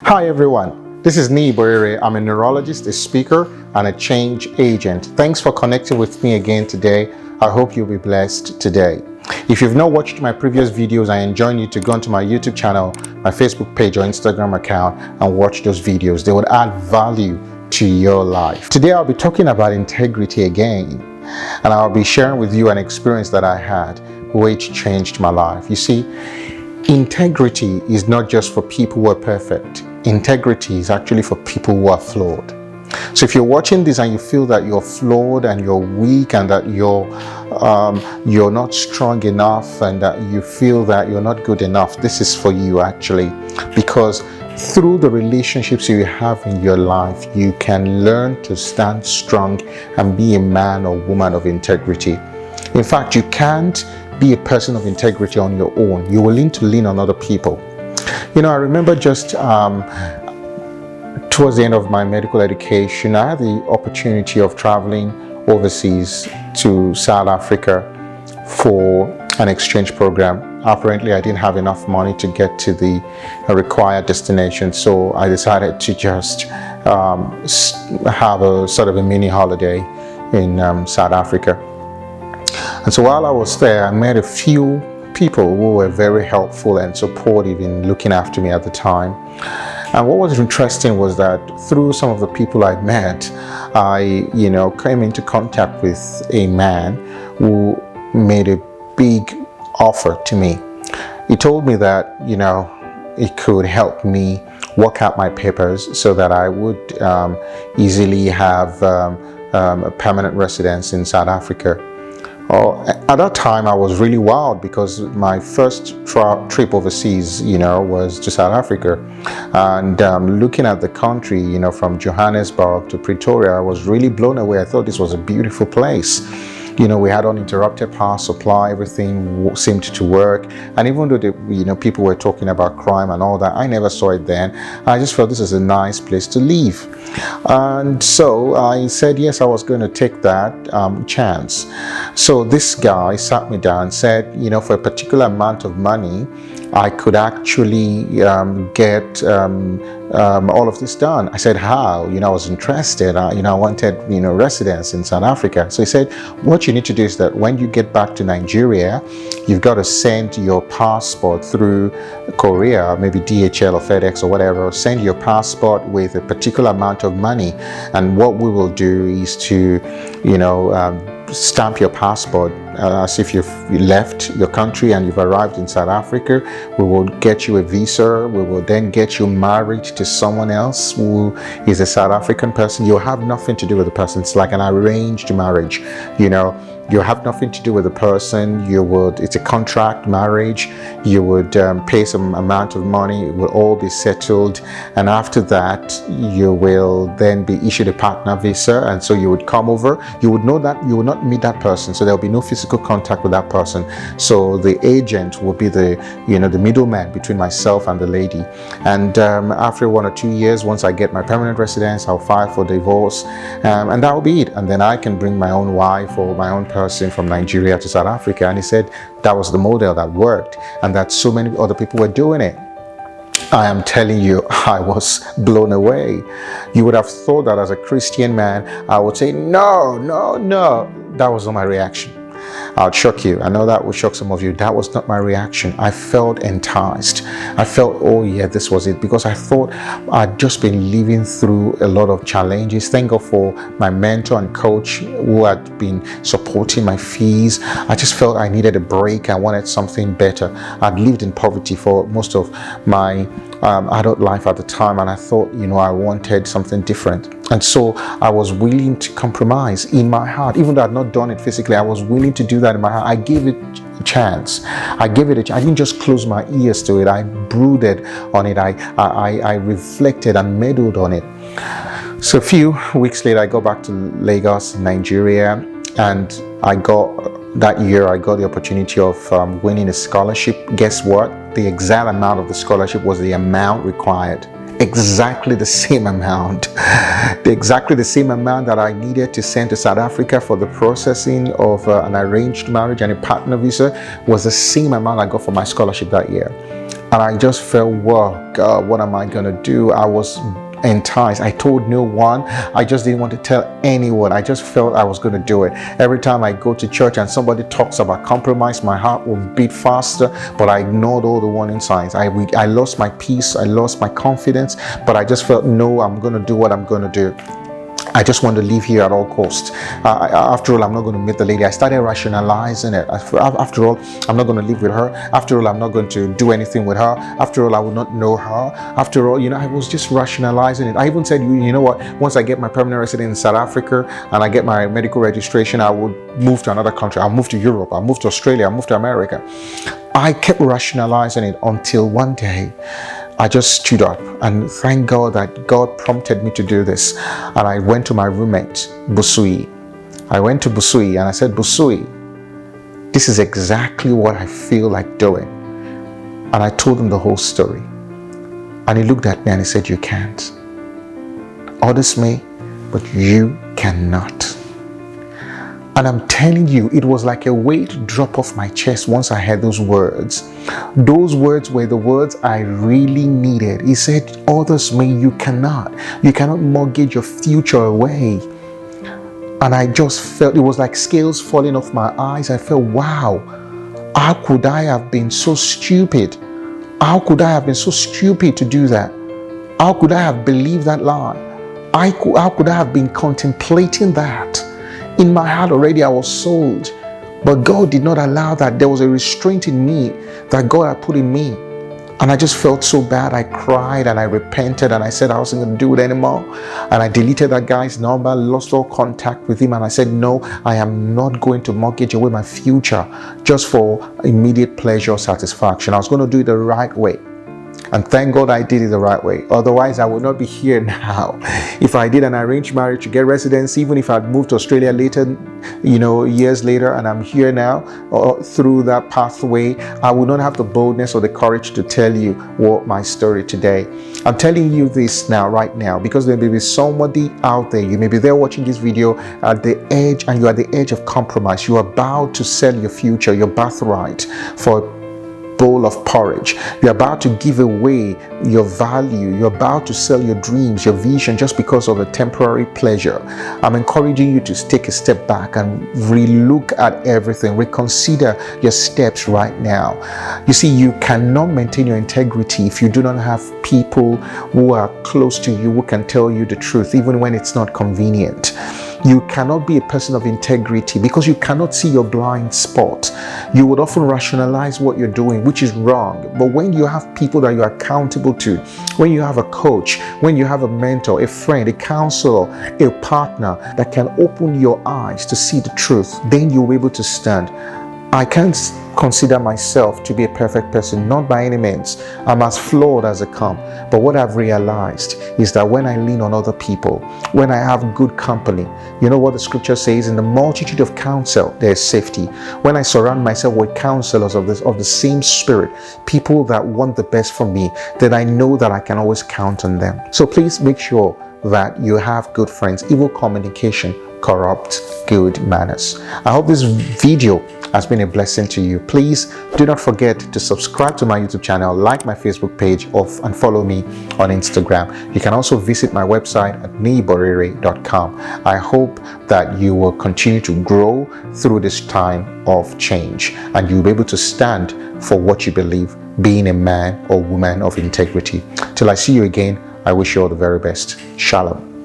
Hi everyone, this is Niborere. I'm a neurologist, a speaker, and a change agent. Thanks for connecting with me again today. I hope you'll be blessed today. If you've not watched my previous videos, I enjoin you to go onto my YouTube channel, my Facebook page or Instagram account and watch those videos. They would add value to your life. Today I'll be talking about integrity again, and I'll be sharing with you an experience that I had which changed my life. You see, integrity is not just for people who are perfect. Integrity is actually for people who are flawed. So if you're watching this and you feel that you're flawed and you're weak and that you're not strong enough and that you feel that you're not good enough, this is for you actually, because through the relationships you have in your life, you can learn to stand strong and be a man or woman of integrity. In fact, you can't be a person of integrity on your own. You will need to lean on other people. You know, I remember just towards the end of my medical education, I had the opportunity of traveling overseas to South Africa for an exchange program. Apparently, I didn't have enough money to get to the required destination, so I decided to just have a sort of a mini holiday in South Africa. And so while I was there, I met a few people who were very helpful and supportive in looking after me at the time. And what was interesting was that through some of the people I met, I came into contact with a man who made a big offer to me. He told me that it could help me work out my papers so that I would easily have a permanent residence in South Africa. At that time, I was really wild because my first trip overseas, was to South Africa. And looking at the country, from Johannesburg to Pretoria, I was really blown away. I thought this was a beautiful place. We had uninterrupted power supply, everything seemed to work. And even though people were talking about crime and all that, I never saw it then. I just felt this is a nice place to live. And so I said, yes, I was going to take that chance. So this guy sat me down and said, for a particular amount of money, I could actually get all of this done. I said, how? I was interested. I wanted, residence in South Africa. So he said, what you need to do is that when you get back to Nigeria, you've got to send your passport through Korea, maybe DHL or FedEx or whatever. Send your passport with a particular amount of money. And what we will do is to, stamp your passport as if you've left your country and you've arrived in South Africa. We will get you a visa. We will then get you married to someone else who is a South African person. You'll have nothing to do with the person. It's like an arranged marriage. You have nothing to do with the person. It's a contract marriage. You would pay some amount of money. It will all be settled. And after that, you will then be issued a partner visa. And so you would come over. You would know that you will not meet that person. So there'll be no physical contact with that person. So the agent will be the middleman between myself and the lady. And after 1 or 2 years, once I get my permanent residence, I'll file for divorce. And that will be it. And then I can bring my own wife or my own person from Nigeria to South Africa. And he said that was the model that worked and that so many other people were doing it. I am telling you, I was blown away. You would have thought that as a Christian man, I would say, no. That was not my reaction. I'll shock you. I know that will shock some of you. That was not my reaction. I felt enticed. I felt, oh yeah, this was it, because I thought I'd just been living through a lot of challenges. Thank God for my mentor and coach who had been supporting my fees. I just felt I needed a break. I wanted something better. I'd lived in poverty for most of my adult life at the time, and I thought, I wanted something different. And so I was willing to compromise in my heart. Even though I had not done it physically, I was willing to do that in my heart. I gave it a chance. I didn't just close my ears to it. I brooded on it. I reflected and meddled on it. So a few weeks later, I got back to Lagos, Nigeria, and that year I got the opportunity of winning a scholarship. Guess what? The exact amount of the scholarship was the amount required. Exactly the same amount. Exactly the same amount that I needed to send to South Africa for the processing of an arranged marriage and a partner visa was the same amount I got for my scholarship that year. And I just felt, well, God, what am I going to do? I was enticed. I told no one. I just didn't want to tell anyone. I just felt I was going to do it. Every time I go to church and somebody talks about compromise, my heart will beat faster, but I ignored all the warning signs. I lost my peace. I lost my confidence, but I just felt, no, I'm going to do what I'm going to do. I just want to live here at all costs. After all, I'm not going to meet the lady. I started rationalizing it. After all, I'm not going to live with her. After all, I'm not going to do anything with her. After all, I will not know her. After all, I was just rationalizing it. I even said, you know what, once I get my permanent residence in South Africa and I get my medical registration, I would move to another country. I'll move to Europe. I'll move to Australia. I'll move to America. I kept rationalizing it until one day I just stood up, and thank God that God prompted me to do this. And I went to my roommate, Busuyi. I went to Busuyi and I said, Busuyi, this is exactly what I feel like doing. And I told him the whole story. And he looked at me and he said, you can't. Others may, but you cannot. And I'm telling you, it was like a weight drop off my chest once I heard those words. Those words were the words I really needed. He said, others may, you cannot. You cannot mortgage your future away. And I just felt, it was like scales falling off my eyes. I felt, wow, how could I have been so stupid? How could I have been so stupid to do that? How could I have believed that lie? How could I have been contemplating that? In my heart already I was sold, but God did not allow that. There was a restraint in me that God had put in me, and I just felt so bad. I cried and I repented and I said I wasn't going to do it anymore, and I deleted that guy's number, lost all contact with him, and I said, no, I am not going to mortgage away my future just for immediate pleasure or satisfaction. I was going to do it the right way. And thank God I did it the right way. Otherwise, I would not be here now. If I did an arranged marriage to get residency, even if I'd moved to Australia later, years later, and I'm here now, or through that pathway, I would not have the boldness or the courage to tell you what my story today. I'm telling you this now, right now, because there may be somebody out there. You may be there watching this video at the edge, and you're at the edge of compromise. You are about to sell your future, your birthright, for bowl of porridge. You're about to give away your value. You're about to sell your dreams, your vision, just because of a temporary pleasure. I'm encouraging you to take a step back and relook at everything. Reconsider your steps right now. You see, you cannot maintain your integrity if you do not have people who are close to you who can tell you the truth, even when it's not convenient. You cannot be a person of integrity because you cannot see your blind spot. You would often rationalize what you're doing, which is wrong. But when you have people that you're accountable to, when you have a coach, when you have a mentor, a friend, a counselor, a partner that can open your eyes to see the truth, then you'll be able to stand. I can't consider myself to be a perfect person, not by any means. I'm as flawed as I come. But what I've realized is that when I lean on other people, when I have good company, you know what the scripture says, in the multitude of counsel, there's safety. When I surround myself with counselors of the same spirit, people that want the best for me, then I know that I can always count on them. So please make sure that you have good friends. Evil communication corrupts good manners. I hope this video has been a blessing to you. Please do not forget to subscribe to my YouTube channel, like my Facebook page, and follow me on Instagram. You can also visit my website at niborere.com. I hope that you will continue to grow through this time of change, and you'll be able to stand for what you believe, being a man or woman of integrity. Till I see you again, I wish you all the very best. Shalom.